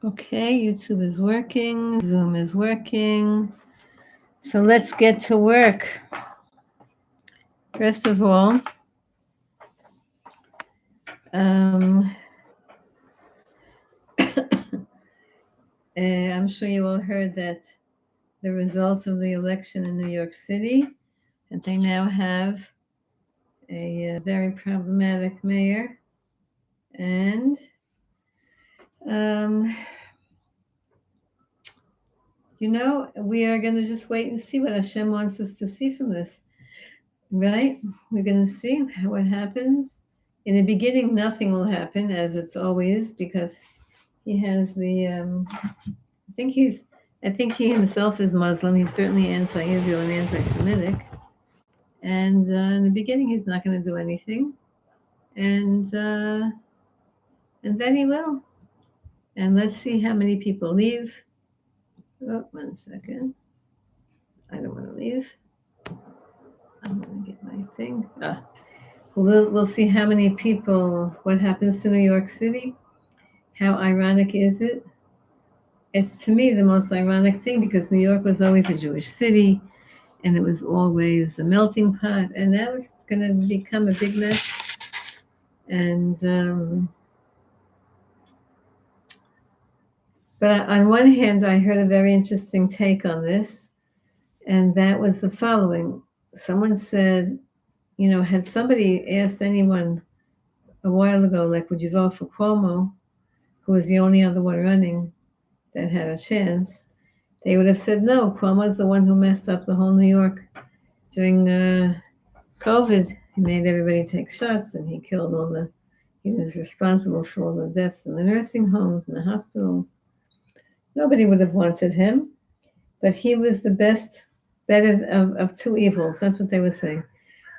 Okay, YouTube is working, Zoom is working. So let's get to work. First of all, I'm sure you all heard that the results of the election in New York City, that they now have a very problematic mayor. And, um, we are going to just wait and see what Hashem wants us to see from this, right? We're going to see what happens. In the beginning, nothing will happen, as it's always, because he has I think he himself is Muslim. He's certainly anti-Israel and anti-Semitic. And in the beginning, he's not going to do anything. And then he will. And let's see how many people leave. Oh, 1 second. I don't want to leave. I'm going to get my thing. We'll see how many people, what happens to New York City. How ironic is it? It's, to me, the most ironic thing, because New York was always a Jewish city, and it was always a melting pot, and now it's going to become a big mess. And but on one hand, I heard a very interesting take on this, and that was the following. Someone said, had somebody asked anyone a while ago, like, would you vote for Cuomo, who was the only other one running that had a chance, they would have said no. Cuomo's the one who messed up the whole New York during COVID. He made everybody take shots, and he was responsible for all the deaths in the nursing homes and the hospitals. Nobody would have wanted him, but he was better of two evils. That's what they were saying.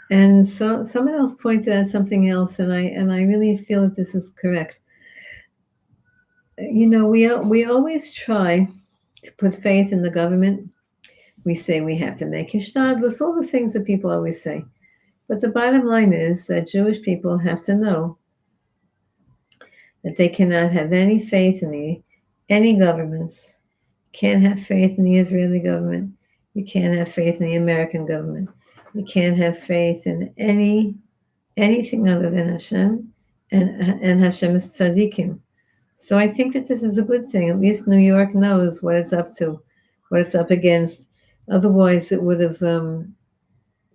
And so someone else pointed out something else, and I really feel that this is correct. We always try to put faith in the government. We say we have to make hishtadlus, all the things that people always say. But the bottom line is that Jewish people have to know that they cannot have any faith in any governments. You can't have faith in the Israeli government. You can't have faith in the American government. You can't have faith in anything other than Hashem and Hashem's tzaddikim. So I think that this is a good thing. At least New York knows what it's up to, what it's up against. Otherwise, it would have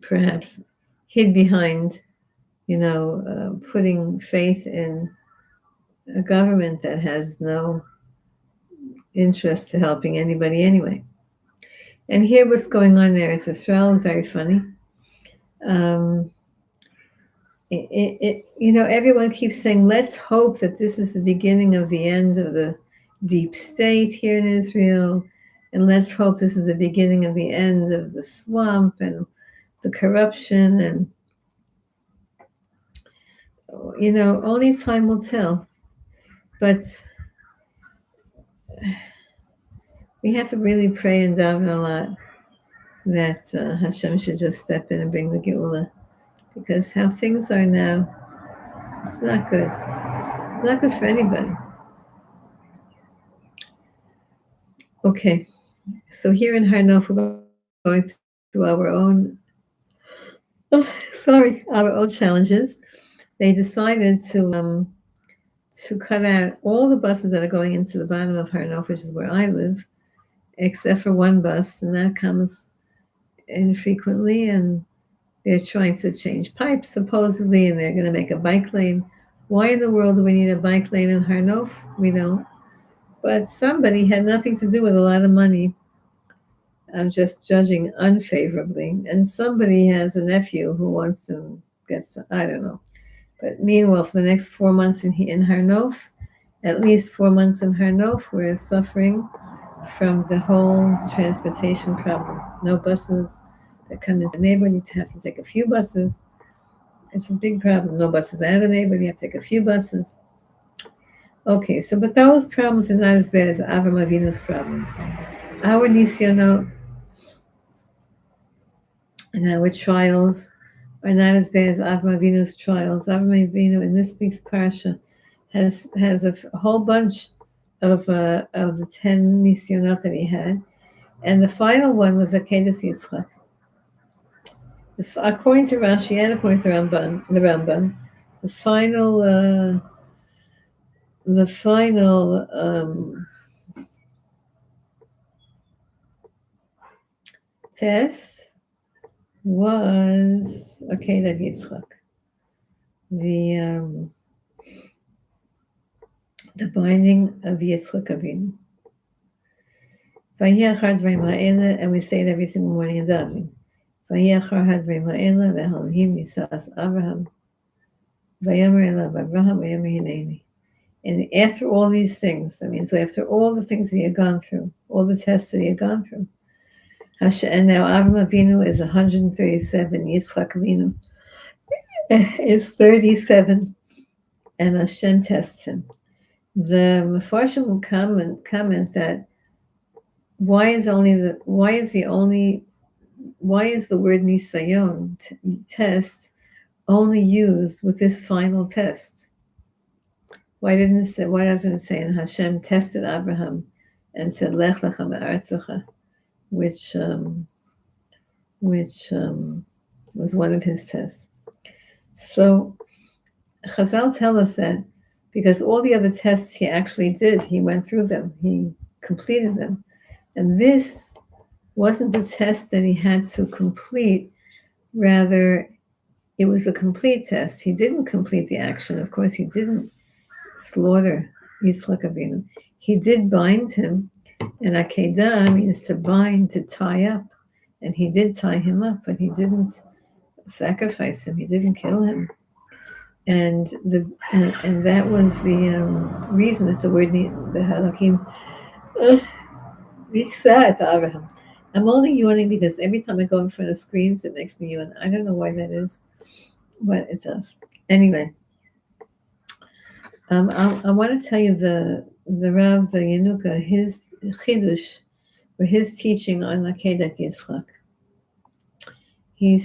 perhaps hid behind, putting faith in a government that has no interest to helping anybody anyway. And here, what's going on there is Israel is very funny. Everyone keeps saying, let's hope that this is the beginning of the end of the deep state here in Israel, and let's hope this is the beginning of the end of the swamp and the corruption, and only time will tell. But we have to really pray and daven a lot that Hashem should just step in and bring the Geula, because how things are now, it's not good. It's not good for anybody. Okay, so here in Har Nof, we're going through our own challenges. They decided to cut out all the buses that are going into the bottom of Har Nof, which is where I live, except for one bus, and that comes infrequently, and they're trying to change pipes, supposedly, and they're going to make a bike lane. Why in the world do we need a bike lane in Har Nof? We don't. But somebody had nothing to do with a lot of money. I'm just judging unfavorably. And somebody has a nephew who wants to get some, I don't know. But meanwhile, for the next 4 months in Har Nof, at least 4 months in Har Nof, we're suffering from the whole transportation problem. No buses that come into the neighborhood. You have to take a few buses. It's a big problem. No buses out of the neighborhood. You have to take a few buses. Okay, but those problems are not as bad as Avram Avinu's problems. Our nisyonot and our trials are not as bad as Avram Avinu's trials. Avram Avinu in this week's Parsha has a whole bunch of the 10 nisyonot that he had, and the final one was Akedas Yitzchak. According to Rashi and according to the Rambam, the final test was Akedas Yitzchak, the binding of Yitzchak Avinu. And we say it every single morning in davening. And after all these things, so after all the things that he had gone through, all the tests that he had gone through, and now Avraham Avinu is 137, Yitzchak Avinu is 37, and Hashem tests him. The Mefarshim comment that why is the word nisayon test only used with this final test? Why doesn't it say, and Hashem tested Abraham and said lech lecha me'aretzecha, which was one of his tests. So Chazal tell us that because all the other tests he actually did, he went through them, he completed them. And this wasn't a test that he had to complete, rather it was a complete test. He didn't complete the action. Of course, he didn't slaughter Yitzchak Avinu. He did bind him, and Akedah means to bind, to tie up. And he did tie him up, but he didn't sacrifice him. He didn't kill him. And that was the reason that the word the Halakim Abraham. I'm only yawning because every time I go in front of screens, it makes me yawn. I don't know why that is, but it does. Anyway, I want to tell you the Rav, the Yenuka, his chidush, or his teaching on Akedat Yitzchak. He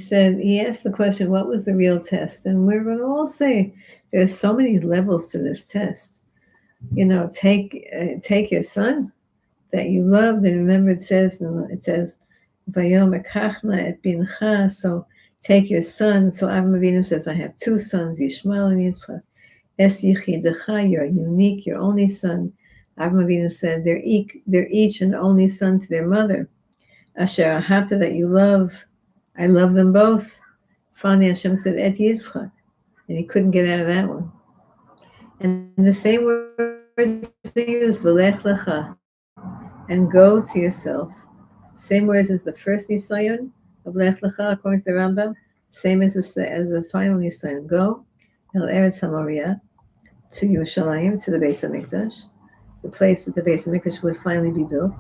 asked the question, what was the real test? And we're going to all say there's so many levels to this test. Take your son that you loved, and remember it says Vayom ekachna et bincha, so take your son. So Avraham Avinu says, I have two sons, Yishmael and Yitzchak. Es yichidecha, you're unique, your only son. Avraham Avinu said, they're each an only son to their mother. Asher ahavta, that you love, I love them both. Finally Hashem said, et Yitzchak, and he couldn't get out of that one. And the same words they use, v'lech lecha, and go to yourself. Same words as the first nisayon of lech lecha, according to the Rambam. Same as the final nisayon. Go el eretz hamoriah, to Yerushalayim, to the Beis Hamikdash, the place that the Beis Hamikdash would finally be built.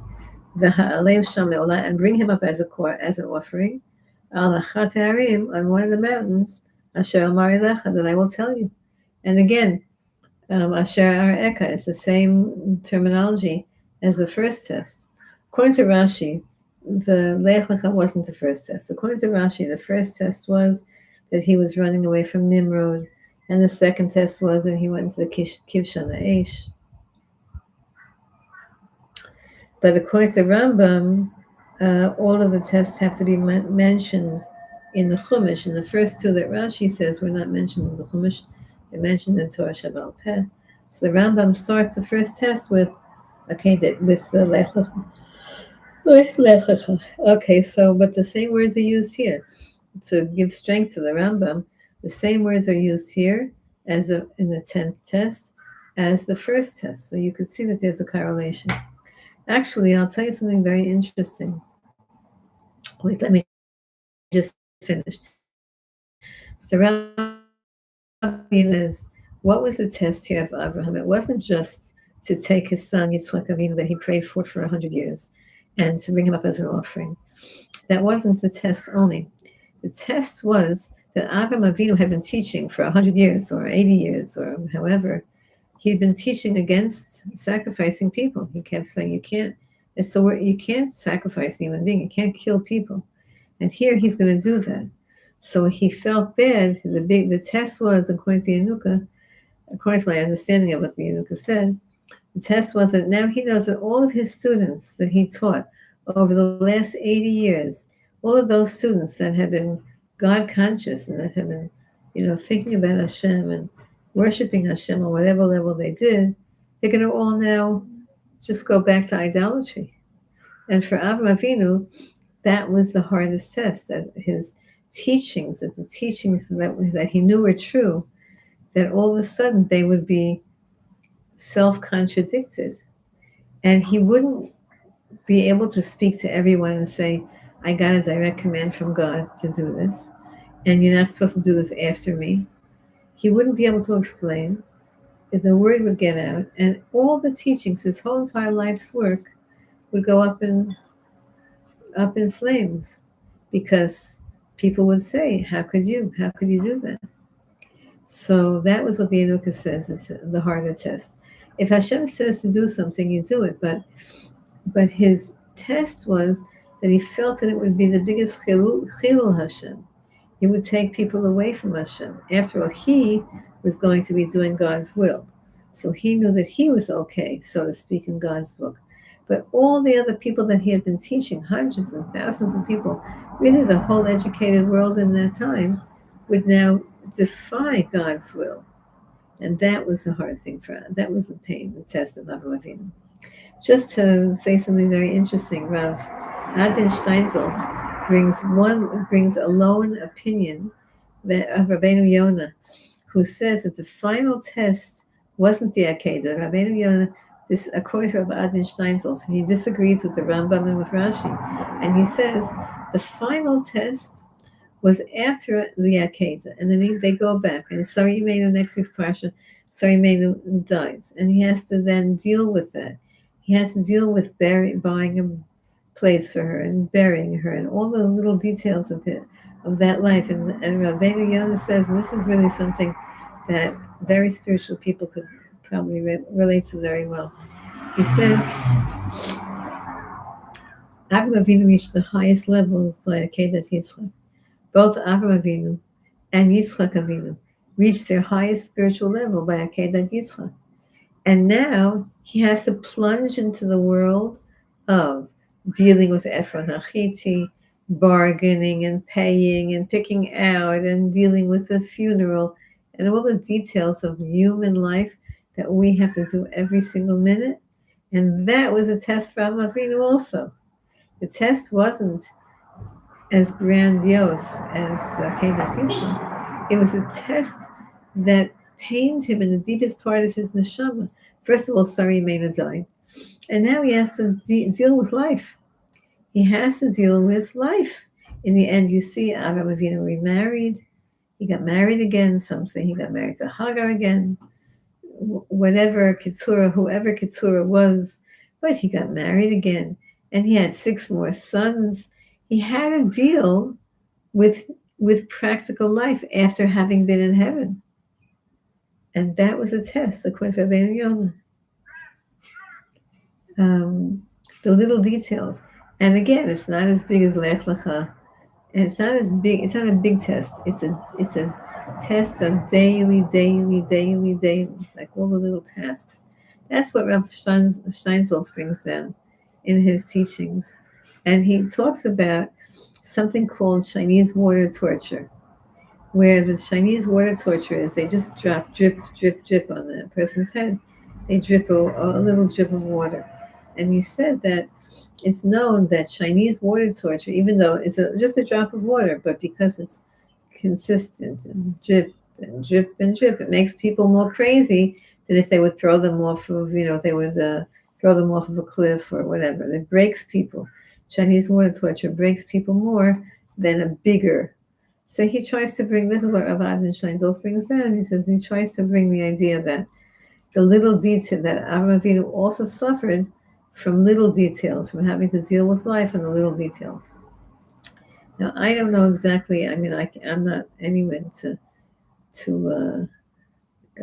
V'ha'alev sham le'olah, and bring him up as an offering. Al achat ha'arim, on one of the mountains, asher amari lecha, that I will tell you. And again, asher ar'eka is the same terminology as the first test. According to Rashi, the Lech Lecha wasn't the first test. According to Rashi, the first test was that he was running away from Nimrod, and the second test was that he went into the Kivshan Aish. But according to the Rambam, all of the tests have to be mentioned in the Chumash, and the first two that Rashi says were not mentioned in the Chumash, they're mentioned in Torah Shabbat Peh. So the Rambam starts the first test with the Lech Lecha. Okay, so but the same words are used here to give strength to the Rambam. The same words are used here as in the 10th test as the first test. So you can see that there's a correlation. Actually, I'll tell you something very interesting. Please let me just finish. So the Rambam is, what was the test here of Abraham? It wasn't just to take his son Yitzchak Avinu that he prayed for 100 years and to bring him up as an offering. That wasn't the test only. The test was that Avraham Avinu had been teaching for 100 years or 80 years or however. He'd been teaching against sacrificing people. He kept saying, you can't sacrifice a human being. You can't kill people. And here he's going to do that. So he felt bad. The test was, according to Yenuka, according to my understanding of what the Yenuka said, The test was that now he knows that all of his students that he taught over the last 80 years, all of those students that had been God conscious and that had been, thinking about Hashem and worshiping Hashem on whatever level they did, they're going to all now just go back to idolatry. And for Avraham Avinu, that was the hardest test, that his teachings, that the teachings that he knew were true, that all of a sudden they would be self-contradicted. And he wouldn't be able to speak to everyone and say, I got a direct command from God to do this, and you're not supposed to do this after me. He wouldn't be able to explain. If the word would get out, and all the teachings, his whole entire life's work, would go up in flames, because people would say, How could you do that? So that was what the Yanuka says is the harder test. If Hashem says to do something, you do it. But his test was that he felt that it would be the biggest chilul Hashem. It would take people away from Hashem. After all, he was going to be doing God's will. So he knew that he was okay, so to speak, in God's book. But all the other people that he had been teaching, hundreds and thousands of people, really the whole educated world in that time, would now defy God's will. And that was the hard thing for him. That was the pain, the test of Avraham Avinu. Just to say something very interesting, Rav Adin Steinsaltz brings a lone opinion that of Rabbeinu Yonah, who says that the final test wasn't the Akedah. Rabbeinu Yonah, according to Rav Adin Steinsaltz, he disagrees with the Rambam and with Rashi, and he says the final test was after the Akedah, and then they go back, and Sari Imenu, next week's Parsha, Sari Imenu dies, and he has to then deal with that. He has to deal with buying a place for her and burying her and all the little details of that life. And Rabbeinu Yonah says, and this is really something that very spiritual people could probably relate to very well. He says, Avraham Avinu reached the highest levels by Akedat Yitzchak. Both Avraham Avinu and Yitzchak Avinu reached their highest spiritual level by Akedat Yitzchak. And now he has to plunge into the world of dealing with Ephron Hachiti, bargaining and paying and picking out and dealing with the funeral and all the details of human life that we have to do every single minute. And that was a test for Avraham Avinu also. The test wasn't as grandiose as Kedas Yitzchak. It was a test that pained him in the deepest part of his neshama. First of all, Sari Imenu died. And now he has to deal with life. He has to deal with life. In the end, you see Avraham Avinu remarried. He got married again. Some say he got married to Hagar again. Whoever Keturah was, but he got married again. And he had 6 more sons. He had to deal with practical life after having been in heaven. And that was a test, according to Rabbeinu Yonah. The little details. And again, it's not as big as Lech Lecha. And it's not a big test. It's a test of daily, like all the little tasks. That's what Rav Steinsaltz brings down in his teachings. And he talks about something called Chinese water torture, where the Chinese water torture is they just drop drip on the person's head. They drip a little drip of water. And he said that it's known that Chinese water torture, even though it's just a drop of water, but because it's consistent and drip, it makes people more crazy than if they would throw them off of, if they would throw them off of a cliff or whatever. It breaks people. Chinese water torture breaks people more than a bigger. So he tries to bring, this is what Rav Adin Steinsaltz brings down. He says he tries to bring the idea that the little detail that Avraham Avinu also suffered from little details, from having to deal with life and the little details. Now, I don't know exactly. I mean, I'm not anyone to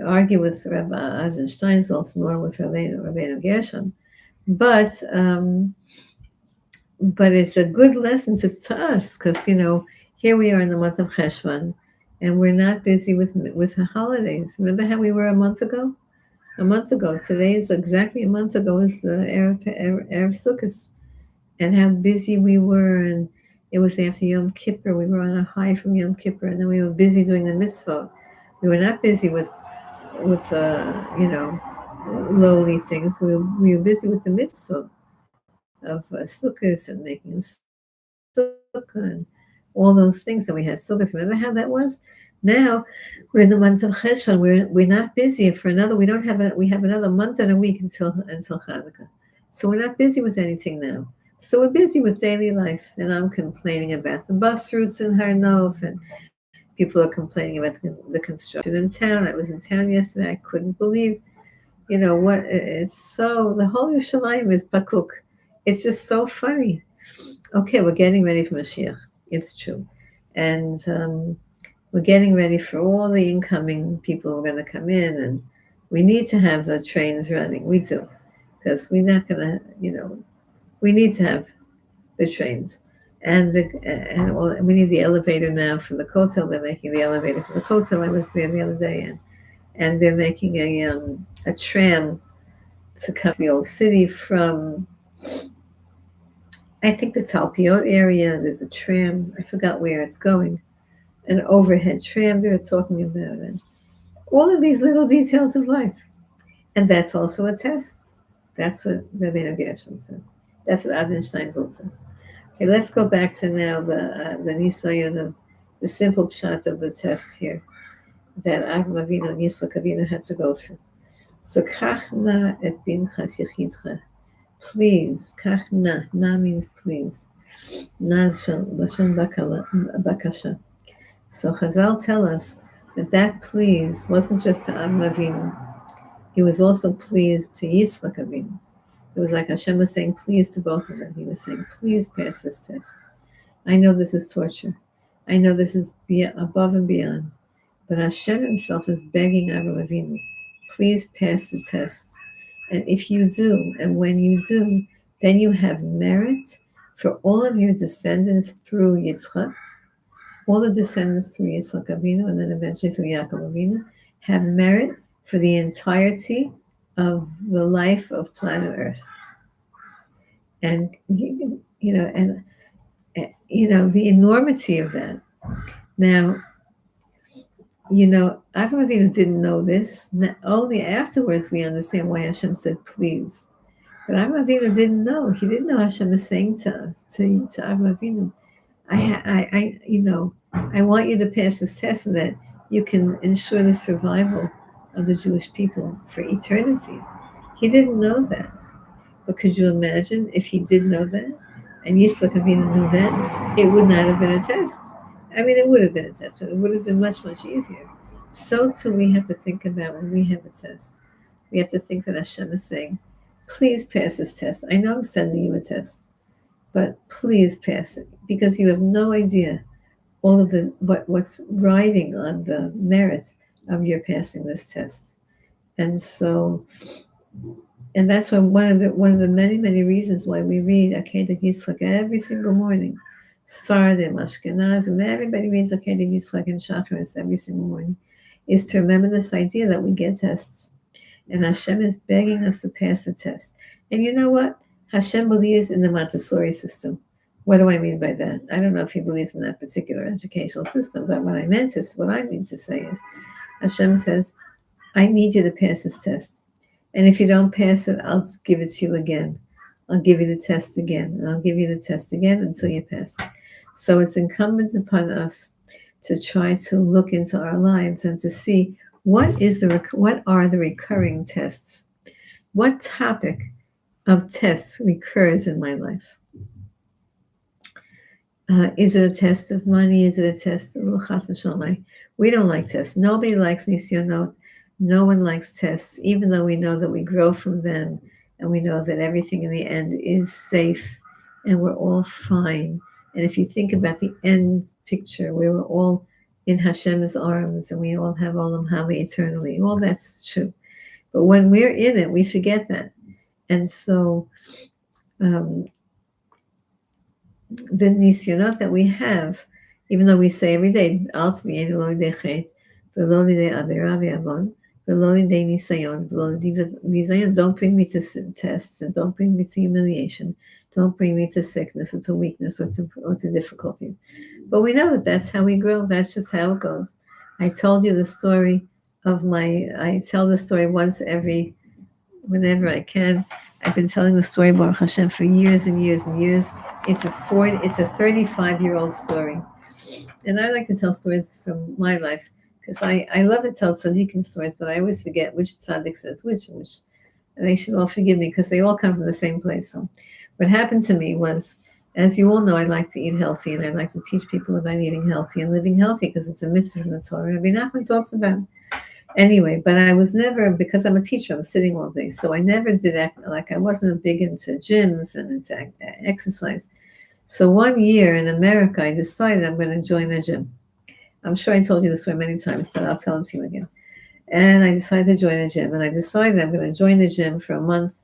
argue with Rav Adin Steinsaltz nor with Rabbeinu Gershon, but it's a good lesson to us because here we are in the month of Cheshvan, and we're not busy with the holidays. Remember how we were a month ago? A month ago. Today is exactly a month ago was Erev Sukkot, and how busy we were. And it was after Yom Kippur. We were on a high from Yom Kippur, and then we were busy doing the mitzvah. We were not busy with lowly things. We were busy with the mitzvah of sukkahs and making sukkah and all those things. And we had sukkahs. Remember how that was? Now we're in the month of Cheshvan. We're not busy for another. We have another month and a week until Hanukkah. So we're not busy with anything now. So we're busy with daily life. And I'm complaining about the bus routes in Har Nov, and people are complaining about the construction in town. I was in town yesterday. I couldn't believe what it's so the whole Yerushalayim is pakuk. It's just so funny. Okay, we're getting ready for Mashiach. It's true, and we're getting ready for all the incoming people who are going to come in, and we need to have the trains running. We do, because we're not going to. We need to have the trains, and we need the elevator now for the hotel. They're making the elevator for the hotel. I was there the other day, and they're making a tram to come to the old city from, I think, the Talpiot area. There's a tram. I forgot where it's going. An overhead tram they're talking about. And all of these little details of life. And that's also a test. That's what Rabbeinu Gershon says. That's what Adin Steinzel says. Okay, let's go back to now the Nisayon of the simple shot of the test here that Avram Avinu and Yitzchak Avinu had to go through. So, kachna et binchas yechidcha. Please, kach na means please. Na lashon bakasha. So Chazal tell us that please wasn't just to Avram Avinu. He was also pleased to Yitzchak Avinu. It was like Hashem was saying please to both of them. He was saying, please pass this test. I know this is torture. I know this is above and beyond. But Hashem himself is begging Avram Avinu, please pass the test. And if you do, and when you do, then you have merit for all of your descendants through Yitzchak, all the descendants through Yitzchak Avinu, and then eventually through Yaakov Avinu, have merit for the entirety of the life of planet Earth. And the enormity of that. Now, Avram Avinu didn't know this. Only afterwards we understand why Hashem said please. But Avram Avinu didn't know. He didn't know Hashem is saying to us, to Avram Avinu, I want you to pass this test so that you can ensure the survival of the Jewish people for eternity. He didn't know that. But could you imagine if he did know that, and Yitzchak Avinu knew that, it would not have been a test. I mean, it would have been a test, but it would have been much, much easier. So too we have to think about when we have a test. We have to think that Hashem is saying, please pass this test. I know I'm sending you a test, but please pass it, because you have no idea all of what's riding on the merits of your passing this test. And so, and that's why one of the many, many reasons why we read Akedah Yitzchak every single morning. Sfaradim, Ashkenazim, everybody reads Akedah Yitzchak and Shacharis every single morning, is to remember this idea that we get tests. And Hashem is begging us to pass the test. And you know what? Hashem believes in the Montessori system. What do I mean by that? I don't know if he believes in that particular educational system, but what I mean to say is, Hashem says, I need you to pass this test. And if you don't pass it, I'll give it to you again. I'll give you the test again, and I'll give you the test again until you pass it. So it's incumbent upon us to try to look into our lives and to see what are the recurring tests. What topic of tests recurs in my life? Is it a test of money? Is it a test of we don't like tests. Nobody likes nisyonot. No one likes tests, even though we know that we grow from them, and we know that everything in the end is safe, and we're all fine. And if you think about the end picture, where we're all in Hashem's arms, and we all have Olam Haba eternally, all that's true. But when we're in it, we forget that. And so the nisyonot that we have, even though we say every day, V'lo lidei nisayon, v'lo lidei bizayon. Don't bring me to tests, and don't bring me to humiliation. Don't bring me to sickness or to weakness or to difficulties. But we know that that's how we grow. That's just how it goes. I told you the story I tell the story whenever I can. I've been telling the story, Baruch Hashem, for years and years and years. It's a 35-year-old story. And I like to tell stories from my life because I love to tell tzaddikim stories, but I always forget which tzaddik says which. And they should all forgive me because they all come from the same place. So what happened to me was, as you all know, I like to eat healthy, and I like to teach people about eating healthy and living healthy because it's a mitzvah from the Torah. Rabbi Nachman talks about it. Anyway, but I was never, because I'm a teacher, I'm sitting all day, so I never did act like I wasn't big into gyms and into exercise. So one year in America, I decided I'm going to join a gym. I'm sure I told you this story many times, but I'll tell it to you again. And I decided to join a gym, and I decided I'm going to join the gym for a month.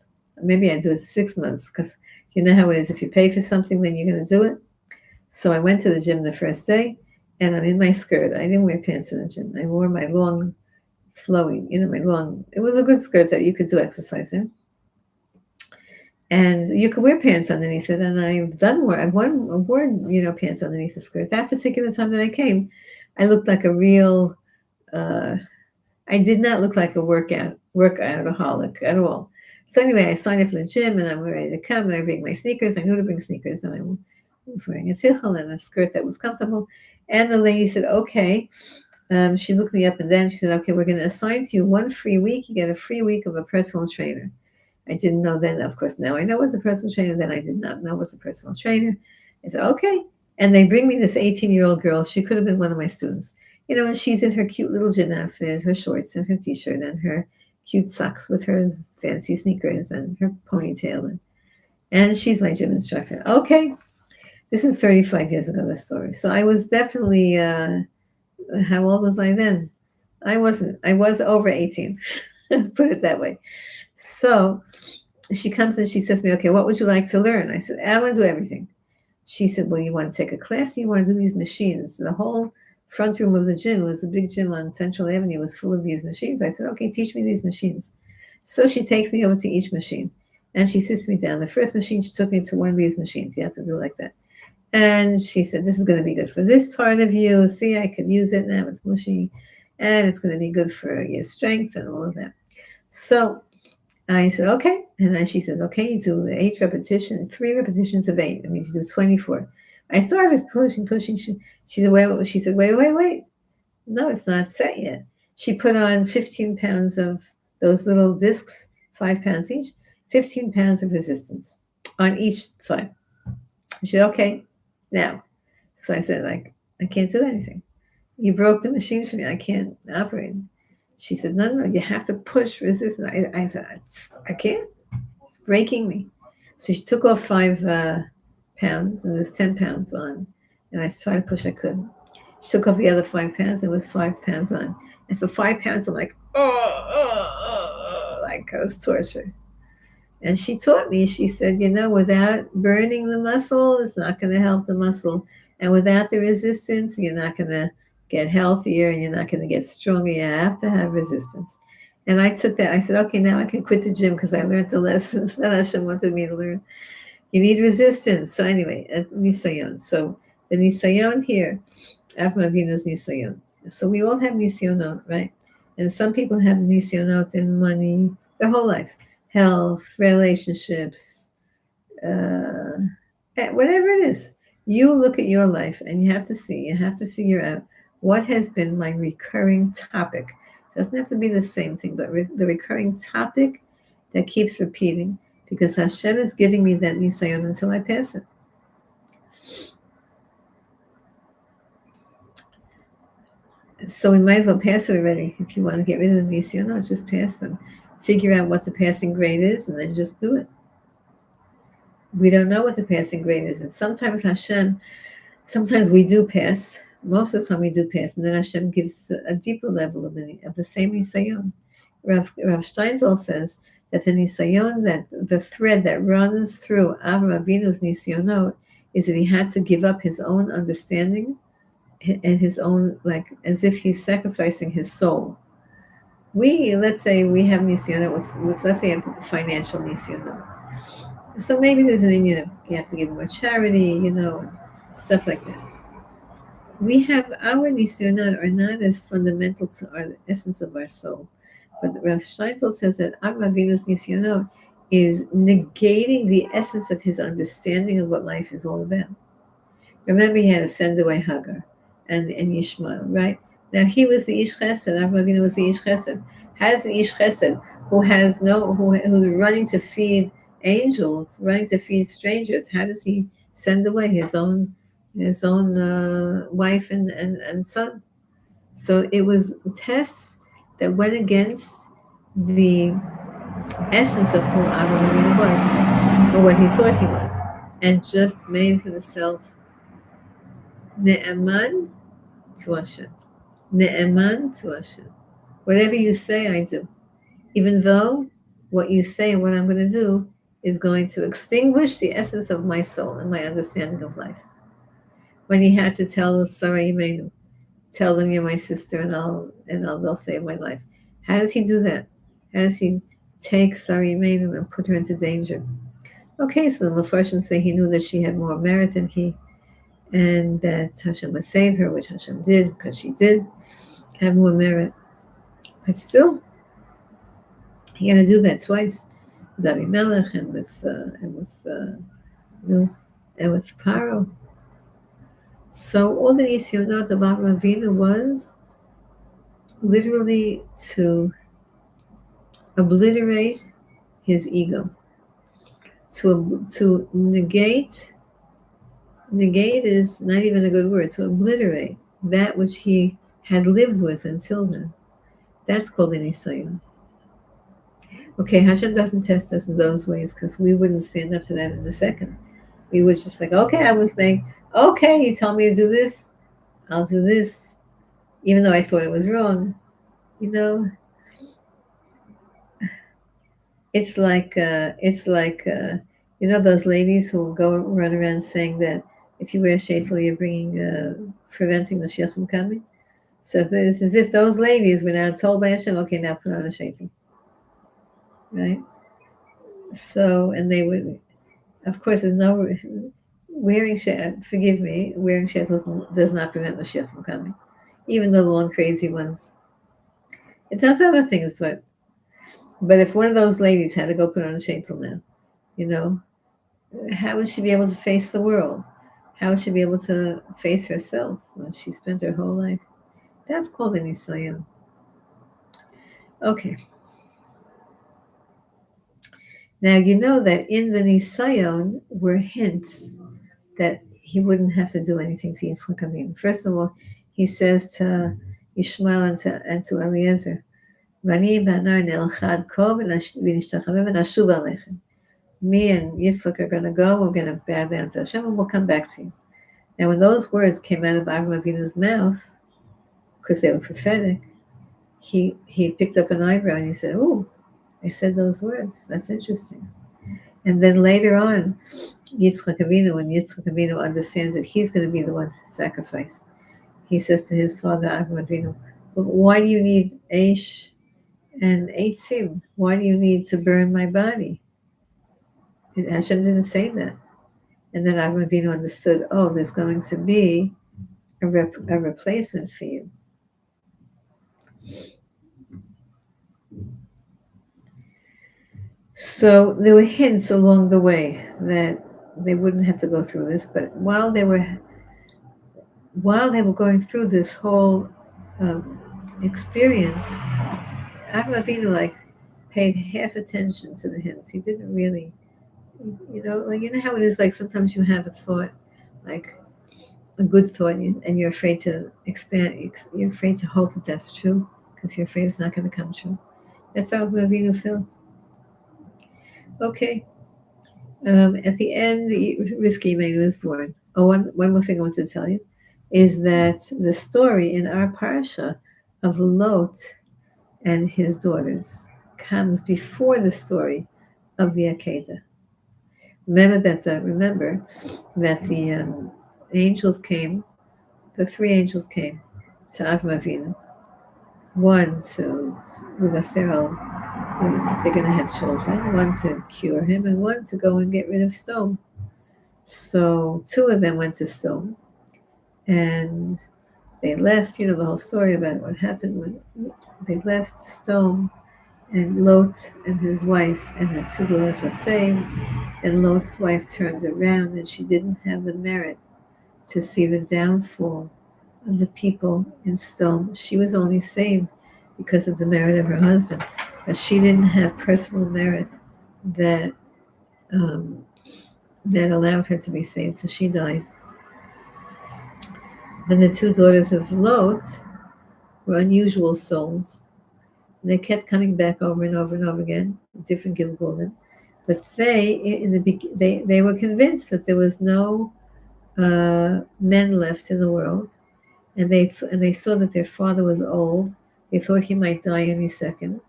Maybe I do it 6 months, because you know how it is. If you pay for something, then you're going to do it. So I went to the gym the first day, and I'm in my skirt. I didn't wear pants in the gym. I wore my long, flowy, it was a good skirt that you could do exercise in. And you could wear pants underneath it, and I've worn pants underneath the skirt. That particular time that I came, I looked like a real, I did not look like a workoutaholic at all. So anyway, I signed up for the gym, and I'm ready to come, and I bring my sneakers. I knew to bring sneakers, and I was wearing a tichel and a skirt that was comfortable. And the lady said, okay. She looked me up and down. She said, okay, we're going to assign to you 1 free week. You get a free week of a personal trainer. I didn't know then, of course. Now I know was a personal trainer. Then I did not know was a personal trainer. I said, okay. And they bring me this 18-year-old girl. She could have been one of my students. And she's in her cute little gym outfit, her shorts and her T-shirt and her cute socks with her fancy sneakers and her ponytail. And she's my gym instructor. Okay. This is 35 years ago, this story. So I was definitely, how old was I then? I was over 18, put it that way. So she comes and she says to me, okay, what would you like to learn? I said, I want to do everything. She said, well, you want to take a class? You want to do these machines? The whole front room of the gym was a big gym on Central Avenue, was full of these machines. I said, okay, teach me these machines. So she takes me over to each machine and she sits me down. The first machine, she took me to one of these machines. You have to do it like that. And she said, this is going to be good for this part of you. See, I could use it now. It's mushy. And it's going to be good for your strength and all of that. So I said, okay. And then she says, okay, you do 3 repetitions of 8. That means you do 24. I started pushing. She said, wait. No, it's not set yet. She put on 15 pounds of those little discs, 5 pounds each, 15 pounds of resistance on each side. She said, okay, now. So I said, I can't do anything. You broke the machine for me. I can't operate. She said, no, you have to push resistance. I said, I can't. It's breaking me. So she took off 5 pounds, and there's 10 pounds on. And I tried to push, I couldn't. She took off the other 5 pounds, and it was 5 pounds on. And for 5 pounds, I'm like, like I was tortured. And she taught me, she said, without burning the muscle, it's not going to help the muscle. And without the resistance, you're not going to get healthier and you're not going to get stronger. You have to have resistance. And I took that. I said, okay, now I can quit the gym because I learned the lessons that Hashem wanted me to learn. You need resistance. So anyway, nisayon. So the nisayon here, Avram Avinu's nisayon. So we all have nisayonot, right? And some people have nisayonot in money their whole life. Health, relationships, whatever it is. You look at your life and you have to figure out what has been my recurring topic. It doesn't have to be the same thing, but the recurring topic that keeps repeating, because Hashem is giving me that nisayon until I pass it. So we might as well pass it already. If you want to get rid of the nisayon, just pass them. Figure out what the passing grade is and then just do it. We don't know what the passing grade is. And sometimes we do pass. Most of the time we do pass. And then Hashem gives a deeper level of the same nisayon. Rav Steinzal says that the nisayon, that the thread that runs through Avram Avinu's nisayonot is that he had to give up his own understanding and his own, like as if he's sacrificing his soul. Let's say we have nisyonot with let's say financial nisyonot. So maybe there's an you know you have to give more charity, stuff like that. We have our nisyonot are not as fundamental to our essence of our soul. But Rav Steinzel says that Avraham Avinu's nisyonot is negating the essence of his understanding of what life is all about. Remember, he had to send away Hagar and Yishmael, right? Now he was the Ish Chesed. Avraham Avinu was the Ish Chesed. How does an Ish Chesed who's running to feed angels, running to feed strangers? How does he send away his own wife and son? So it was tests that went against the essence of who Avraham Avinu was, or what he thought he was, and just made himself ne'eman to Hashem. Ne'eman to Hashem. Whatever you say, I do. Even though what you say and what I'm going to do is going to extinguish the essence of my soul and my understanding of life. When he had to tell Sarah Imenu, tell them you're my sister they'll save my life. How does he do that? How does he take Sarah Imenu and put her into danger? Okay, so the Mepharshim say he knew that she had more merit than he, and that Hashem would save her, which Hashem did, because she did have more merit. But still, he had to do that twice, with Avimelech and with Paro. So all the nisyonot of Avraham Avinu was literally to obliterate his ego, to negate. Negate is not even a good word. To obliterate that which he had lived with until then. That's called an nisayon. Okay, Hashem doesn't test us in those ways because we wouldn't stand up to that in a second. We would just like, okay, I was like, okay, you tell me to do this, I'll do this, even though I thought it was wrong. It's like those ladies who go run around saying that if you wear sheitel, you're preventing Mashiach from coming. So it's as if those ladies were now told by Hashem, okay, now put on a sheitel, right? So, and they would, of course, there's no wearing sheitel. Forgive me, wearing sheitel does not prevent Mashiach from coming, even the long crazy ones. It does other things, but if one of those ladies had to go put on a sheitel now, how would she be able to face the world? How would she be able to face herself when she spent her whole life? That's called a nisayon. Okay. Now you know that in the nisayon were hints that he wouldn't have to do anything to Yitzchak Avinu. First of all, he says to Yishmael and to Eliezer, "Vani b'anar ne'elchad kol v'nishtachaveh v'nashuv alechem." Me and Yitzchak are going to go, we're going to bow down to Hashem, and we'll come back to you. Now, when those words came out of Avraham Avinu's mouth, because they were prophetic, he picked up an eyebrow and he said, "Oh, I said those words. That's interesting." And then later on, when Yitzchak Avinu understands that he's going to be the one sacrificed, he says to his father, Avraham Avinu, "But why do you need Aish and Eitzim? Why do you need to burn my body?" And Hashem didn't say that. And then Avraham Avinu understood, oh, there's going to be a replacement for you. So there were hints along the way that they wouldn't have to go through this, but while they were going through this whole experience, Avraham Avinu paid half attention to the hints. He didn't really, how it is. Like sometimes you have a thought, like a good thought, and you're afraid to expand. You're afraid to hope that that's true because you're afraid it's not going to come true. That's how Avinu feels. Okay. At the end, Rivki Imenu was born. Oh, one more thing I want to tell you is that the story in our Parsha of Lot and his daughters comes before the story of the Akedah. Remember that the angels came, the three angels came to Avraham Avinu, one to with a Cyril, they're going to have children, one to cure him, and one to go and get rid of Stone. So two of them went to Stone, and they left. You know the whole story about what happened when they left Stone, and Lot and his wife and his two daughters were saved. And Lot's wife turned around, and she didn't have the merit to see the downfall of the people in Stone. She was only saved because of the merit of her husband, but she didn't have personal merit that um, that allowed her to be saved. So she died. Then the two daughters of Lot were unusual souls. They kept coming back over and over and over again, different Gilgulim. But they were convinced that there was no men left in the world, and they saw that their father was old. They thought he might die any second,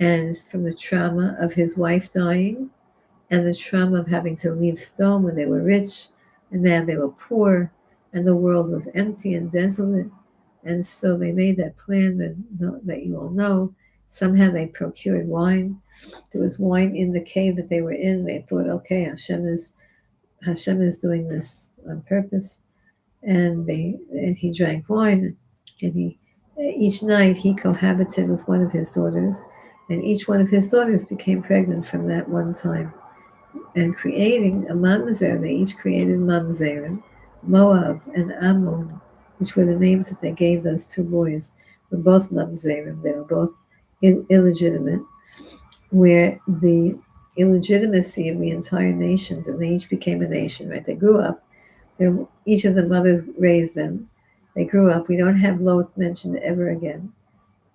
and from the trauma of his wife dying, and the trauma of having to leave Stone when they were rich, and now they were poor, and the world was empty and desolate. And so they made that plan that you all know. Somehow they procured wine. There was wine in the cave that they were in. They thought, okay, Hashem is doing this on purpose. And he drank wine, and each night he cohabited with one of his daughters, and each one of his daughters became pregnant from that one time, and creating a mamzer. They each created mamzerim, Moab and Ammon, which were the names that they gave those two boys. Were both mamzerim. They were both illegitimate, where the illegitimacy of the entire nations, and they each became a nation. Right? They grew up. Each of the mothers raised them. They grew up. We don't have Lot mentioned ever again.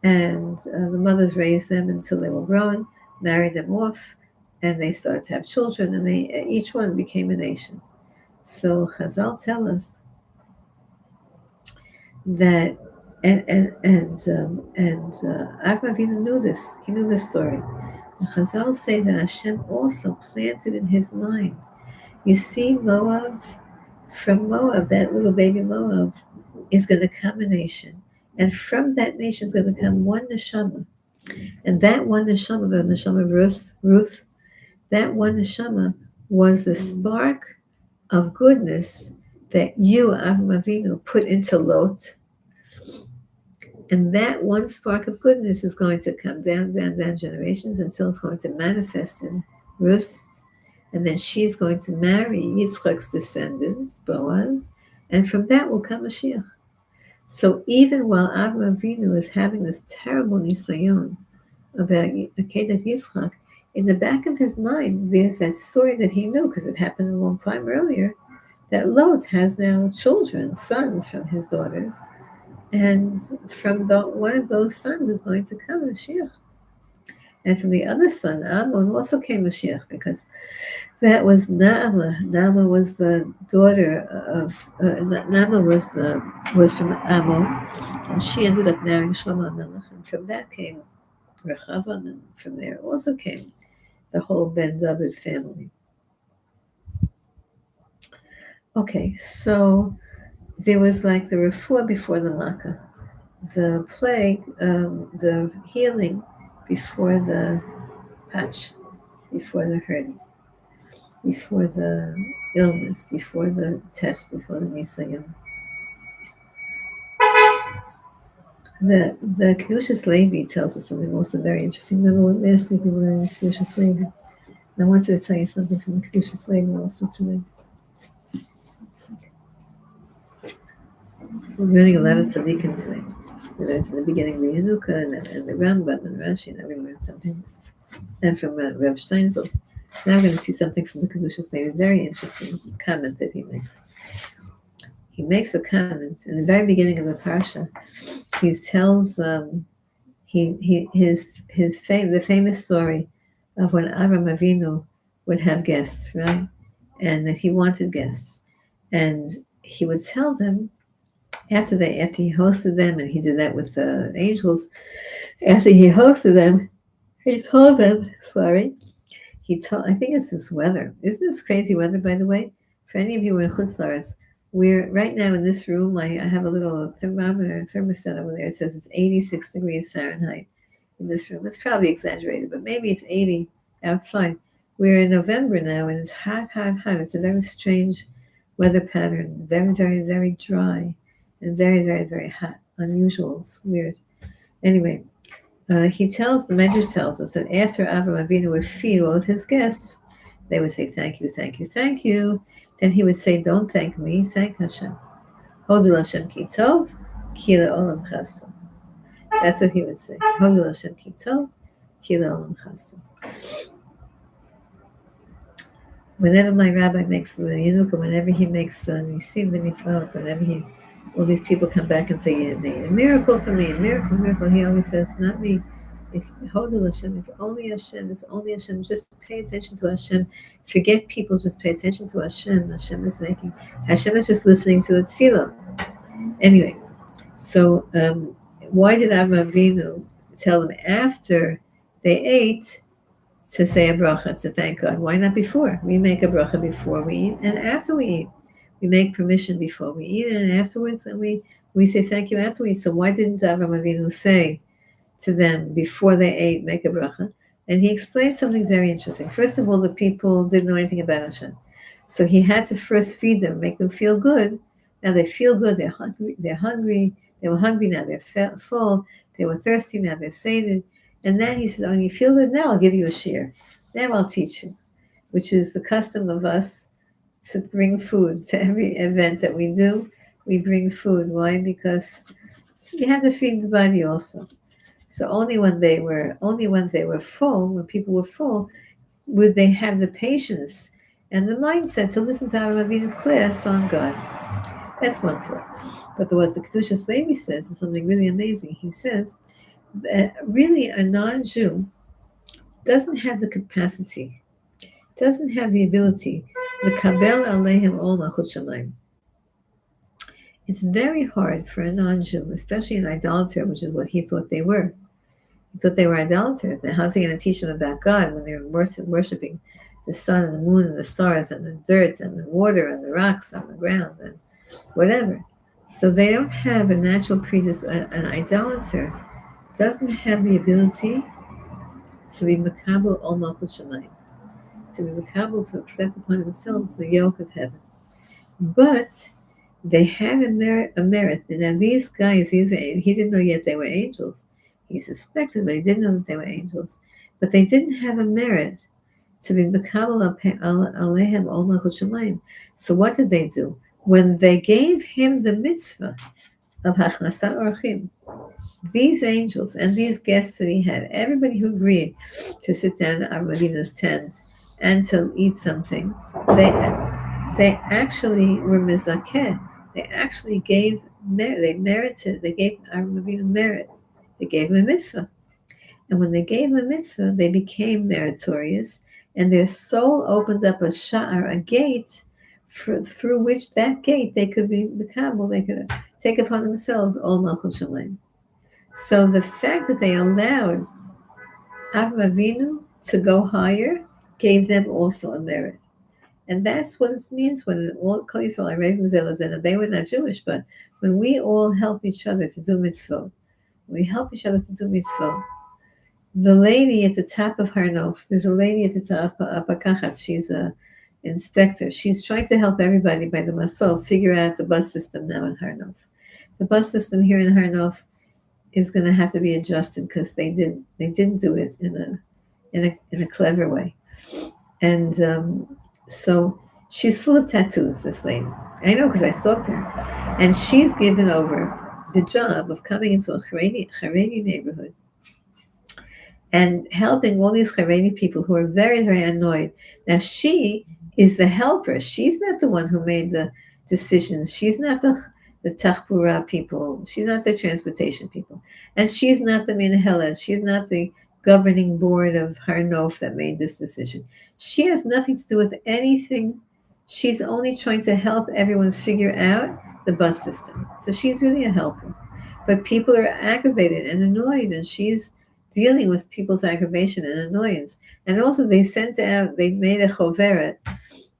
And the mothers raised them until they were grown, married them off, and they started to have children, and each one became a nation. So Chazal tell us that, and Avraham Avinu knew this. He knew this story. And Chazal say that Hashem also planted in his mind. You see, Moab, from Moab, that little baby Moab, is going to come a nation. And from that nation is going to come one neshama. And that one neshama, the neshama of Ruth, that one neshama was the spark of goodness that you, Avraham Avinu, put into Lot. And that one spark of goodness is going to come down generations until it's going to manifest in Ruth. And then she's going to marry Yitzchak's descendants, Boaz, and from that will come Mashiach. So even while Avraham Avinu is having this terrible nisayon about Akedat Yitzchak, in the back of his mind, there's that story that he knew, because it happened a long time earlier, that Lot has now children, sons from his daughters, and from one of those sons is going to come Mashiach. And from the other son, Ammon, also came Mashiach, because that was Naamah. Naamah was the daughter of Naamah was from Ammon, and she ended up marrying Shlomo HaMelech, and from that came Rechavam, and from there also came the whole Ben David family. Okay, so there was like the refuah before the Makkah, the plague, the healing before the patch, before the hurting, before the illness, before the test, before the nisayon. The Kedushas Levi tells us something also very interesting. Remember what last week we were learning Kedushas Levi? And I wanted to tell you something from the Kedushas Levi also today. We're learning a lot of tzaddikim today. We learned in the beginning of the Hanukkah and the Rambam and Rashi, and now we learned something. And from Rev Steinsaltz. Now we're going to see something from the Kedushas Levi, very interesting comment that he makes. He makes a comment in the very beginning of the Parsha. He tells the famous story of when Avraham Avinu would have guests, right? And that he wanted guests. And he would tell them, after he hosted them, and he did that with the angels, after he hosted them, he told them, I think it's this weather. Isn't this crazy weather, by the way? For any of you in Chutz La'aretz, We're right now in this room. I have a little thermometer, thermostat over there. It says it's 86 degrees Fahrenheit in this room. It's probably exaggerated, but maybe it's 80 outside. We're in November now, and it's hot, hot, hot. It's a very strange weather pattern. Very, very, very dry, and very, very, very hot. Unusual. It's weird. Anyway, the Medrash tells us that after Avraham Avinu would feed all of his guests, they would say, "Thank you, thank you, thank you." Then he would say, "Don't thank me, thank Hashem. Hodu Hashem ki tov, ki le'olam chesed." That's what he would say. Hodu Hashem ki tov, ki le'olam chesed. Whenever my rabbi makes the Yanuka, whenever he makes Nisim v'Niflaot, whenever all these people come back and say, "You made a miracle for me, a miracle, miracle," he always says, "Not me. It's Hodu Hashem. It's only Hashem. It's only Hashem. Just pay attention to Hashem. Forget people. Just pay attention to Hashem. Hashem is making. Hashem is just listening to the tefillah." Anyway, so why did Avraham Avinu tell them after they ate to say a bracha, to thank God? Why not before? We make a bracha before we eat and after we eat. We make permission before we eat, and afterwards, and we say thank you after we eat. So why didn't Avraham Avinu say to them before they ate, make a bracha? And he explained something very interesting. First of all, the people didn't know anything about Hashem, so he had to first feed them, make them feel good. Now they feel good. They're hungry. They were hungry. Now they're full. They were thirsty. Now they're sated. And then he says, "Oh, you feel good now? I'll give you a share. Now I'll teach you," which is the custom of us to bring food to every event that we do. We bring food. Why? Because you have to feed the body also. So only when they were full, when people were full, would they have the patience and the mindset to listen to Avraham Avinu's class on God. That's one part. But what the Kedushas Levi says is something really amazing. He says that really a non-Jew doesn't have the capacity, doesn't have the ability. L'kabel alehem ol malchut shamayim. It's very hard for a non-Jew, especially an idolater, which is what he thought they were. He thought they were idolaters. And how's he going to teach them about God when they're worshiping the sun and the moon and the stars and the dirt and the water and the rocks on the ground and whatever? So they don't have a natural predisposition. An idolater doesn't have the ability to be makabel ol malchut shamayim, to be makabel, to accept upon themselves the yoke of heaven. But they had a merit. And these guys, he didn't know yet they were angels. He suspected, but he didn't know that they were angels. But they didn't have a merit to be makabel alehem ol malchut shamayim. So what did they do? When they gave him the mitzvah of hachnasat orchim, these angels and these guests that he had, everybody who agreed to sit down at Avraham Avinu's tent and to eat something, they actually were mizakeh. They actually gave merit. They merited. They gave Avraham Avinu merit. They gave him a mitzvah, and when they gave him a mitzvah, they became meritorious, and their soul opened up a sha'ar, a gate, through which that gate they could be mekabel. They could take upon themselves ol malchut shamayim. So the fact that they allowed Avraham Avinu to go higher gave them also a merit. And that's what it means when all Kol Yisrael are raving zelazena. They were not Jewish, but when we all help each other to do mitzvot, we help each other to do mitzvot. The lady at the top of Har Nof, there's a lady at the top of Pakachat, she's an inspector. She's trying to help everybody by the Masol figure out the bus system now in Har Nof. The bus system here in Har Nof is going to have to be adjusted because they didn't do it in a clever way. And so she's full of tattoos, this lady. I know because I spoke to her. And she's given over the job of coming into a Haredi neighborhood and helping all these Haredi people who are very, very annoyed. Now, she is the helper. She's not the one who made the decisions. She's not the Tachpura people. She's not the transportation people. And she's not the Minheled. She's not the governing board of Har Nof that made this decision. She has nothing to do with anything. She's only trying to help everyone figure out the bus system. So she's really a helper. But people are aggravated and annoyed, and she's dealing with people's aggravation and annoyance. And also they made a choveret,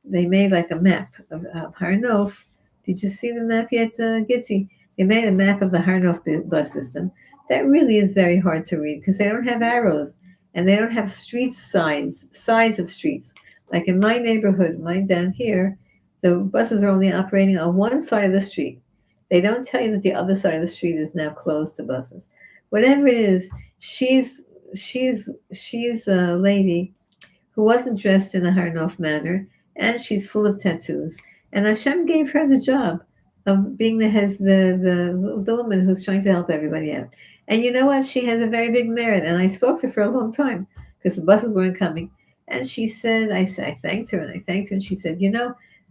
they made like a map of Har Nof, Did you see the map yet, Gitzi? They made a map of the Harnof bus system. That really is very hard to read because they don't have arrows and they don't have street sides of streets. Like in my neighborhood, mine down here, the buses are only operating on one side of the street. They don't tell you that the other side of the street is now closed to buses. Whatever it is, she's a lady who wasn't dressed in a Harnof manner, and she's full of tattoos. And Hashem gave her the job of being the woman who's trying to help everybody out. And you know what? She has a very big merit. And I spoke to her for a long time because the buses weren't coming. And she said, I thanked her and I thanked her. And she said,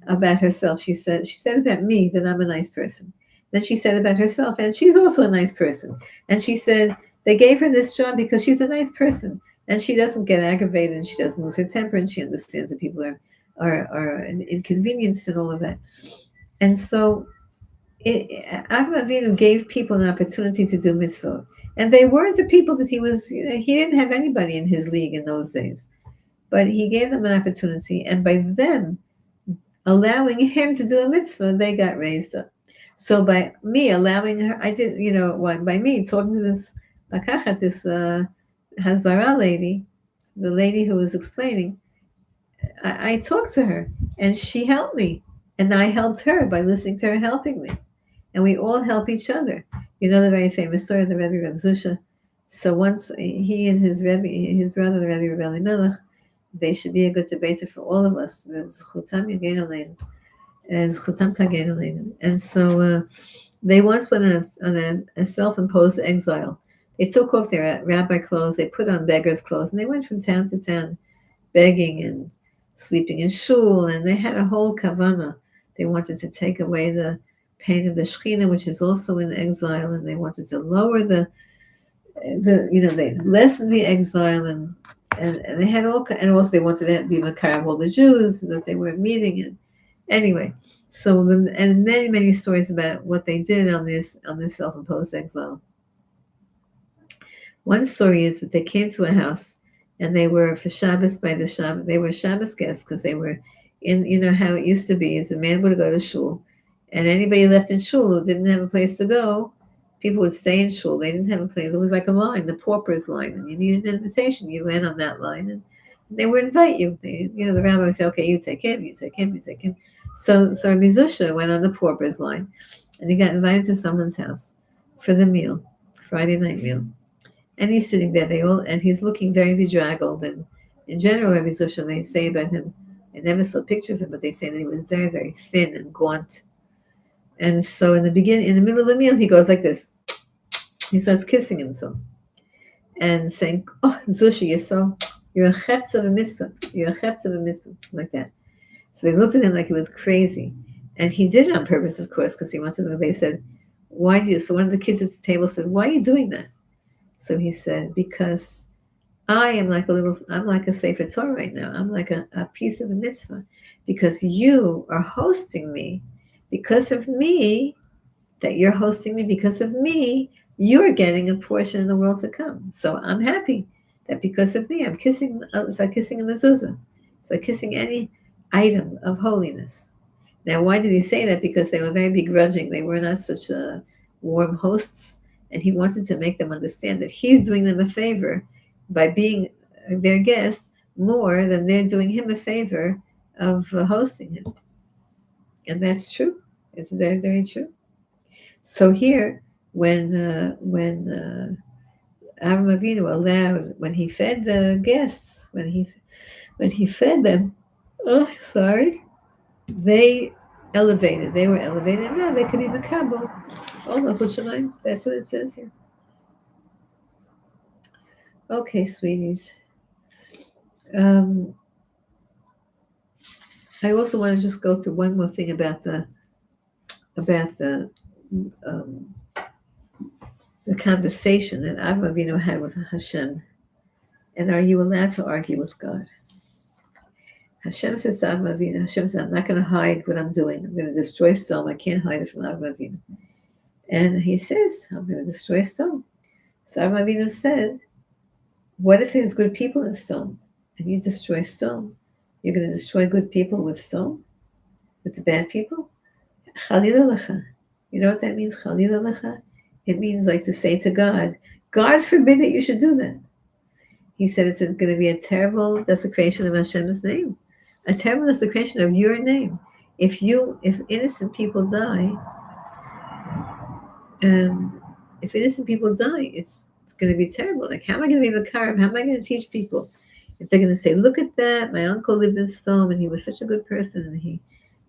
about herself, she said about me that I'm a nice person. Then she said about herself, and she's also a nice person. And she said, they gave her this job because she's a nice person and she doesn't get aggravated and she doesn't lose her temper and she understands that people are inconvenienced and all of that. And so Avraham Avinu gave people an opportunity to do mitzvah. And they weren't the people that he was, he didn't have anybody in his league in those days. But he gave them an opportunity, and by them allowing him to do a mitzvah, they got raised up. So by me allowing her, I did, by me talking to this Bakachat, this Hasbara lady, the lady who was explaining, I talked to her and she helped me. And I helped her by listening to her helping me. And we all help each other. You know the very famous story of the Rebbe Reb Zusha. So once he and his brother, the Rebbe Reb Elimelech, they should be a good debater for all of us. And so they once went on a self-imposed exile. They took off their rabbi clothes, they put on beggars' clothes, and they went from town to town begging and sleeping in shul, and they had a whole kavana. They wanted to take away the pain of the Shekhinah, which is also in exile, and they wanted to lower they lessened the exile, and they had and also they wanted to be makar of all the Jews that they were meeting. And anyway, and many stories about what they did on this self-imposed exile. One story is that they came to a house and they were for Shabbos by the Shabbos. They were Shabbos guests because they were in, how it used to be is the man would go to shul, and anybody left in shul who didn't have a place to go, people would stay in shul. They didn't have a place. There was like a line, the pauper's line, and you needed an invitation. You went on that line, and they would invite you. The rabbi would say, "Okay, you take him, you take him, you take him." So Mizusha went on the pauper's line, and he got invited to someone's house for the meal, Friday night meal. And he's sitting there, and he's looking very bedraggled. And in general, Rabbi Zusha, they say about him, I never saw a picture of him, but they say that he was very, very thin and gaunt. And so in the middle of the meal, he goes like this. He starts kissing himself and saying, "Oh, Zusha, you're a chetz of a mitzvah. You're a chetz of a mitzvah," like that. So they looked at him like he was crazy. And he did it on purpose, of course, because he wanted to know. They said, "Why do you?" So one of the kids at the table said, "Why are you doing that?" So he said, "Because I'm like a Sefer Torah right now. I'm like a piece of a mitzvah. Because you are hosting me. Because of me, that you're hosting me, because of me, you're getting a portion in the world to come. So I'm happy that because of me, I'm kissing, it's like kissing a mezuzah. It's like kissing any item of holiness." Now, why did he say that? Because they were very begrudging. They were not such warm hosts. And he wanted to make them understand that he's doing them a favor by being their guest more than they're doing him a favor of hosting him. And that's true. It's very, very true. So here, when Avraham Avinu allowed, when he fed the guests, when he fed them, they elevated. They were elevated. Now they could be makabel. Oh, that's what it says here. Okay, sweeties. I also want to just go through one more thing about the conversation that Avraham Avinu had with Hashem. And are you allowed to argue with God? Hashem says to Avraham Avinu, Hashem says, "I'm not going to hide what I'm doing. I'm going to destroy Sodom. I can't hide it from Avraham Avinu." And he says, "I'm going to destroy Sodom." So Avraham Avinu said, "What if there's good people in Sodom and you destroy Sodom? You're going to destroy good people with Sodom? With the bad people?" Chalilalecha. You know what that means, Chalilalecha? It means like to say to God, God forbid that you should do that. He said it's going to be a terrible desecration of Hashem's name, a terrible desecration of your name. If innocent people die, um, if innocent people die, it's going to be terrible. Like, how am I going to be a Makarav? How am I going to teach people? If they're going to say, look at that, my uncle lived in Sodom and he was such a good person,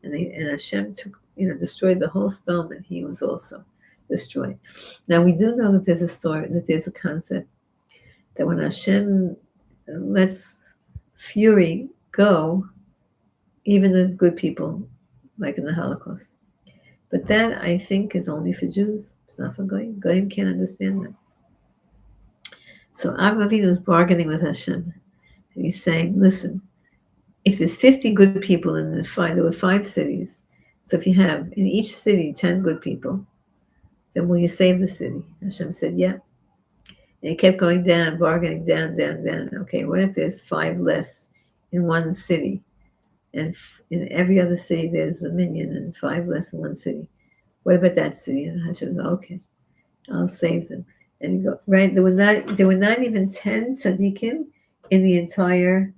and Hashem took, destroyed the whole Sodom, and he was also destroyed. Now we do know that there's a story, that there's a concept that when Hashem lets fury go, even the good people, like in the Holocaust. But that, I think, is only for Jews. It's not for Goyim. Goyim can't understand that. So Avraham Avinu is bargaining with Hashem. And he's saying, listen, if there's 50 good people in there were 5 cities. So if you have in each city 10 good people, then will you save the city? Hashem said, yeah. And he kept going down, bargaining down, down, down. Okay, what if there's 5 less in one city? And in every other city there's a million and 5 less in one city. What about that city? And Hashem goes, okay, I'll save them. And you go, right, there were not even 10 tzaddikim in the entire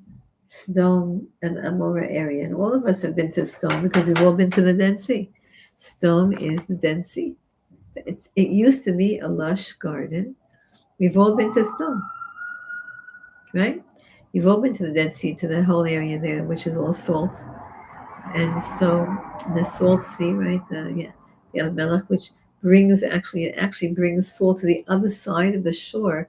Sodom and Amorah area. And all of us have been to Sodom because we've all been to the Dead Sea. Sodom is the Dead Sea. It used to be a lush garden. We've all been to Sodom, right? You've all been to the Dead Sea, to that whole area there, which is all salt. And so the salt sea, right? The Melech, which actually brings salt to the other side of the shore.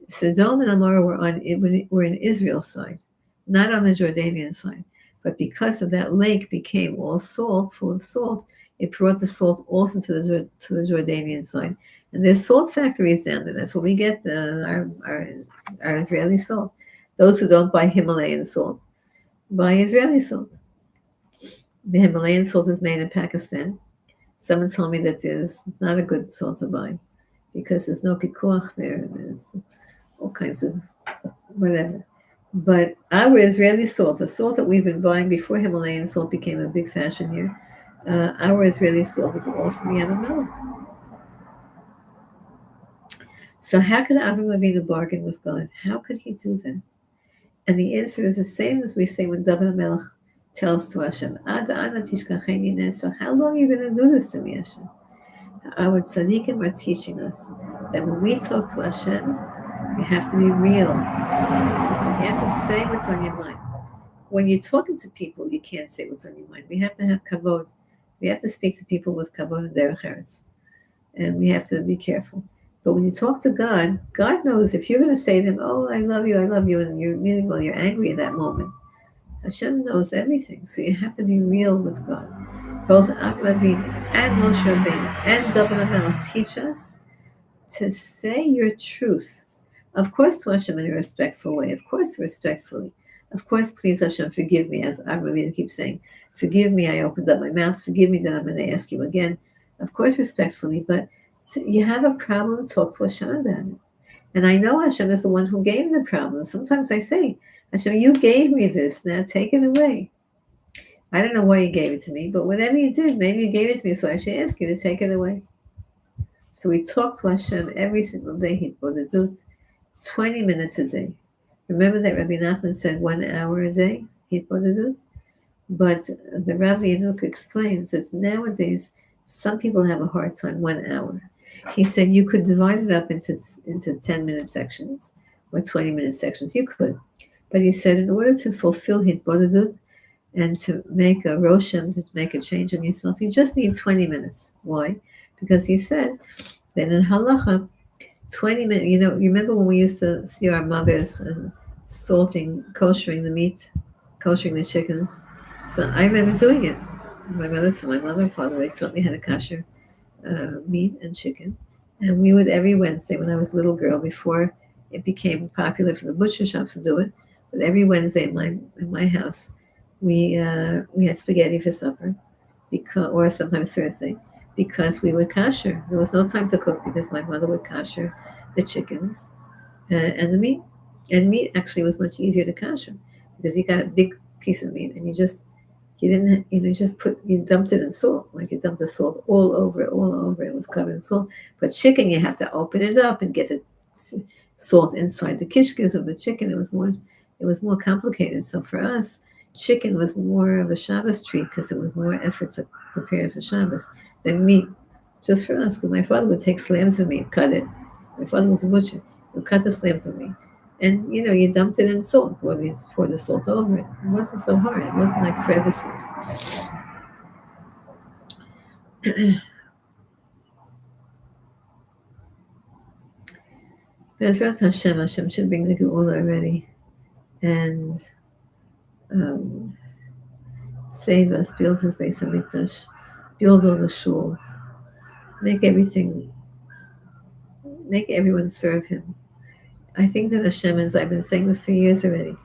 Sodom and Amorah were in Israel's side, not on the Jordanian side. But because of that lake became all salt, full of salt, it brought the salt also to the Jordanian side. And there's salt factories down there. That's what we get, our Israeli salt. Those who don't buy Himalayan salt buy Israeli salt. The Himalayan salt is made in Pakistan. Someone told me that there's not a good salt to buy because there's no pikuach there. There's all kinds of whatever. But our Israeli salt, the salt that we've been buying before Himalayan salt became a big fashion here, our Israeli salt is all from Yam Melech. So how could Avraham Avinu bargain with God? How could he do that? And the answer is the same as we say when David Melech tells to Hashem, how long are you going to do this to me, Hashem? Our tzaddikim are teaching us that when we talk to Hashem, you have to be real. You have to say what's on your mind. When you're talking to people, you can't say what's on your mind. We have to have kavod. We have to speak to people with kavod and derech eretz. And we have to be careful. But when you talk to God, God knows if you're going to say to him, oh, I love you, and you're meaning, well, you're angry at that moment. Hashem knows everything. So you have to be real with God. Both Avraham Avinu and Moshe Rabbeinu and David HaMelech teach us to say your truth. Of course, to Hashem in a respectful way. Of course, respectfully. Of course, please, Hashem, forgive me, as Avraham Avinu keeps saying. Forgive me, I opened up my mouth. Forgive me that I'm going to ask you again. Of course, respectfully. But you have a problem, talk to Hashem about it. And I know Hashem is the one who gave the problem. Sometimes I say, Hashem, you gave me this. Now take it away. I don't know why you gave it to me, but whatever you did, maybe you gave it to me, so I should ask you to take it away. So we talk to Hashem every single day. He would do 20 minutes a day. Remember that Rabbi Nachman said 1 hour a day? He would do. But the Rabbi Yanuk explains that nowadays some people have a hard time 1 hour. He said you could divide it up into 10-minute sections or 20-minute sections. You could. But he said in order to fulfill Hitbodedut and to make a Roshem, to make a change on yourself, you just need 20 minutes. Why? Because he said that in Halacha, 20 minutes, you remember when we used to see our mothers koshering the meat, koshering the chickens? So I remember doing it. My mother and father, they taught me how to kosher meat and chicken. And we would every Wednesday, when I was a little girl, before it became popular for the butcher shops to do it, but every Wednesday in my house, we had spaghetti for supper, or sometimes Thursday, because we would kosher. There was no time to cook because my mother would kosher the chickens and the meat. And meat actually was much easier to kosher because you got a big piece of meat and you just You didn't, you dumped it in salt, like you dumped the salt all over it, all over it. It was covered in salt. But chicken, you have to open it up and get the salt inside the kishkas of the chicken. It was more complicated. So for us, chicken was more of a Shabbos treat because it was more effort to prepare for Shabbos than meat. Just for us, because my father would take slabs of meat, cut it. My father was a butcher. He would cut the slabs of meat. And you dumped it in salt, or you poured the salt over it. It wasn't so hard. It wasn't like crevices. Bezrat Hashem should bring the Geula already and save us, build his Beis Hamikdash, build all the shuls, make everyone serve him. I think that Hashem is, I've been saying this for years already,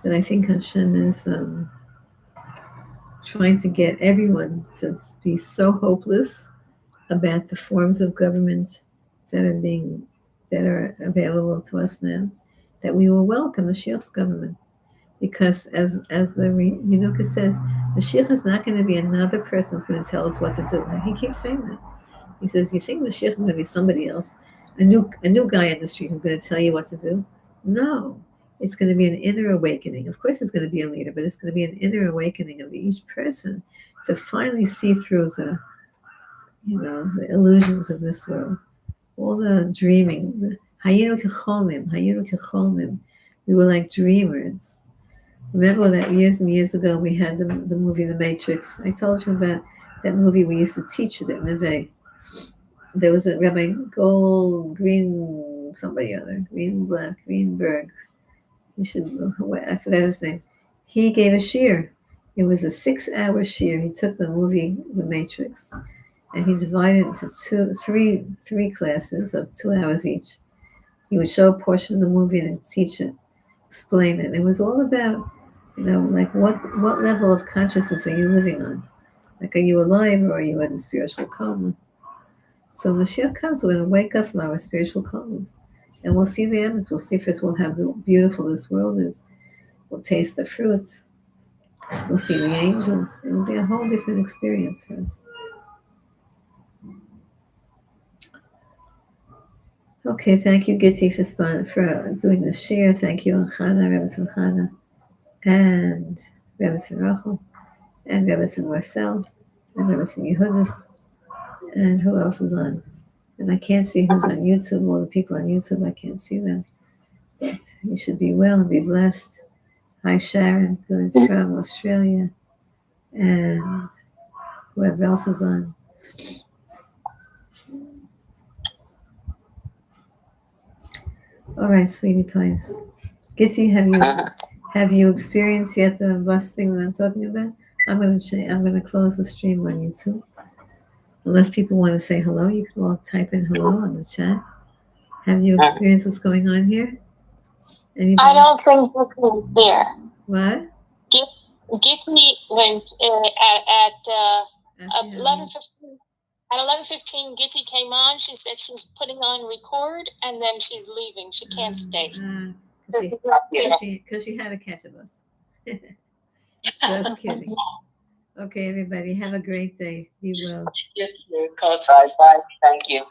that I think Hashem is trying to get everyone to be so hopeless about the forms of government that are available to us now, that we will welcome Mashiach's government. Because as the Yenuka says, Mashiach is not going to be another person who's going to tell us what to do. He keeps saying that. He says, you think Mashiach is going to be somebody else, a new guy in the street who's going to tell you what to do? No. It's going to be an inner awakening. Of course, it's going to be a leader, but it's going to be an inner awakening of each person to finally see through the illusions of this world, all the dreaming. Hayinu kecholmim. We were like dreamers. Remember that years and years ago we had the movie The Matrix. I told you about that movie. We used to teach it at Neve. There was a Rabbi Greenberg. I forgot his name. He gave a shiur. It was a 6-hour shiur. He took the movie The Matrix and he divided it into three classes of 2 hours each. He would show a portion of the movie and teach it, explain it. It was all about, like what level of consciousness are you living on? Like, are you alive or are you in a spiritual coma? So Mashiach comes, we're going to wake up from our spiritual comas. And we'll see the emes. We'll see first how beautiful this world is. We'll taste the fruits. We'll see the angels. It will be a whole different experience for us. Okay, thank you, Gitzi, for doing the shiur. Thank you, Chana, Rebbetzin Chana, and Rebbetzin Rachel, and Rebbetzin Marcel, and Rebbetzin Yehudis, and who else is on? And I can't see who's on YouTube. All the people on YouTube, I can't see them. But you should be well and be blessed. Hi, Sharon, good from Australia, and whoever else is on. All right, sweetie pies. Gitzi, have you experienced yet the bus thing that I'm talking about? I'm gonna close the stream on YouTube. Unless people want to say hello, you can all type in hello on the chat. Have you experienced what's going on here? Anybody? I don't think this is there. What? Gitzi went at 11:15. At 11:15, Gitty came on. She said she's putting on record, and then she's leaving. She can't stay. Because she had to catch a bus. Just kidding. Okay, everybody, have a great day. Be well. Yes, Coach. Bye. Thank you.